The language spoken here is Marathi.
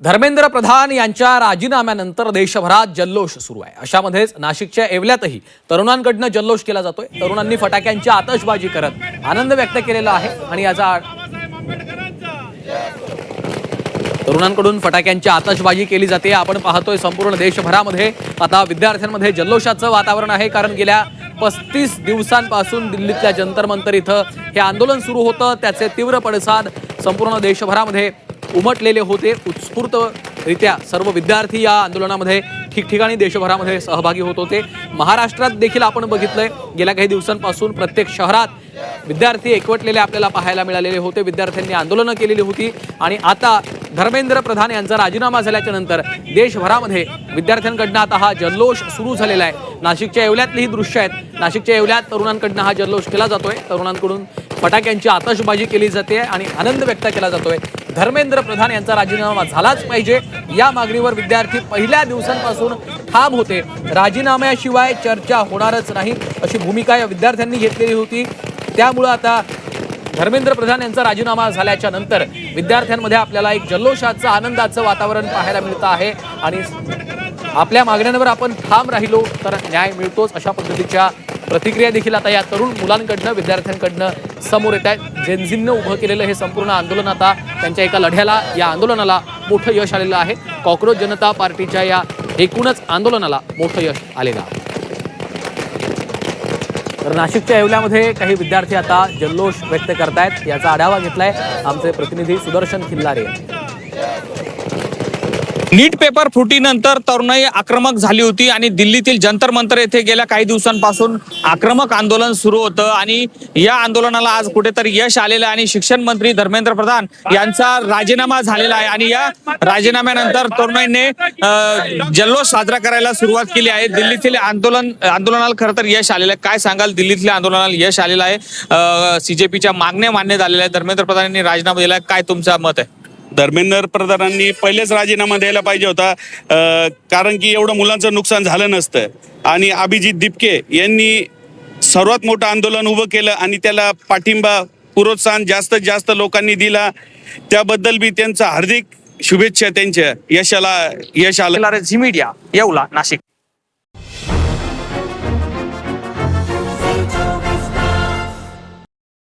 धर्मेंद्र प्रधान यांच्या राजीनाम्यानंतर देशभरात जल्लोष सुरू आहे। अशामध्येच नाशिकच्या येवल्यातही तरुणांकडून जल्लोष केला जातोय। तरुणांनी फटाक्यांची आतषबाजी करत आनंद व्यक्त केलेला आहे आणि याचा तरुणांकडून फटाक्यांची आतषबाजी केली जाते। आपण पाहतोय संपूर्ण देशभरामध्ये आता विद्यार्थ्यांमध्ये जल्लोषाचं वातावरण आहे, कारण गेल्या 35 दिवसांपासून दिल्लीतल्या जंतर मंतर इथं हे आंदोलन सुरू होतं। त्याचे तीव्र पडसाद संपूर्ण देशभरामध्ये उमटलेले होते। उत्स्फूर्तरित्या सर्व विद्यार्थी या आंदोलनामध्ये ठिकठिकाणी देशभरामध्ये सहभागी होत होते। महाराष्ट्रात देखील आपण बघितलंय गेल्या काही दिवसांपासून प्रत्येक शहरात विद्यार्थी एकवटलेले आपल्याला पाहायला मिळालेले होते। विद्यार्थ्यांनी आंदोलनं केलेली होती आणि आता धर्मेंद्र प्रधान यांचा राजीनामा झाल्याच्या नंतर देशभरामध्ये विद्यार्थ्यांकडून आता हा जल्लोष सुरू झालेला आहे। नाशिकच्या येवल्यातली ही दृश्य आहेत। नाशिकच्या येवल्यात तरुणांकडून हा जल्लोष केला जातोय। तरुणांकडून फटाक्यांची आतषबाजी केली जाते आणि आनंद व्यक्त केला जातोय। धर्मेंद्र प्रधान यांचा राजीनामा झालाच पाहिजे या मागणीवर विद्यार्थी पहिल्या दिवसांपासून ठाम होते। राजीनाम्याशिवाय चर्चा होणारच नाही अशी भूमिका या विद्यार्थ्यांनी घेतलेली होती। त्यामुळे आता धर्मेंद्र प्रधान यांचा राजीनामा झाल्याच्या नंतर विद्यार्थ्यांमध्ये आपल्याला एक जल्लोषाचं आनंदाचं वातावरण पाहायला मिळतं आहे आणि आपल्या मागण्यांवर आपण ठाम राहिलो तर न्याय मिळतोच अशा पद्धतीच्या प्रतिक्रिया देखील आता या तरुण मुलांकडनं विद्यार्थ्यांकडनं समोर येत आहेत। जेनझींनं उभं केलेलं हे संपूर्ण आंदोलन आता त्यांच्या एका लढ्याला या आंदोलनाला मोठं यश आलेलं आहे। कॉकरोच जनता पार्टीच्या या एकूणच आंदोलनाला मोठं यश आलेलं आहे। तर नाशिकच्या येवल्यामध्ये काही विद्यार्थी आता जल्लोष व्यक्त करतायत, याचा आढावा घेतलाय आमचे प्रतिनिधी सुदर्शन खिल्लारे। नीट पेपर फुटीनंतर तरुणाई आक्रमक झाली होती आणि दिल्लीतील जंतर मंतर येथे गेल्या काही दिवसांपासून आक्रमक आंदोलन सुरू होतं आणि या आंदोलनाला आज कुठेतरी यश आलेलं आहे आणि शिक्षण मंत्री धर्मेंद्र प्रधान यांचा राजीनामा झालेला आहे आणि या राजीनाम्यानंतर तरुणाईने जल्लोष साजरा करायला सुरुवात केली आहे। दिल्लीतील आंदोलनाला खरं तर यश आलेलं आहे। काय सांगाल, दिल्लीतल्या आंदोलनाला यश आलेलं आहे, सीजेपीच्या मागण्या मान्य झालेल्या आहेत, धर्मेंद्र प्रधान यांनी राजीनामा दिला आहे, काय तुमचं मत आहे? धर्मेंद्र प्रधानांनी पहिलेच राजीनामा द्यायला पाहिजे होता, कारण की एवढं मुलांचं नुकसान झालं नसतं आणि अभिजित दिपके यांनी सर्वात मोठं आंदोलन उभं केलं आणि त्याला पाठिंबा प्रोत्साहन जास्तीत जास्त लोकांनी दिला। त्याबद्दल बी त्यांचा हार्दिक शुभेच्छा, त्यांच्या यशाला यश आलं। झी मीडिया, येवला, नाशिक।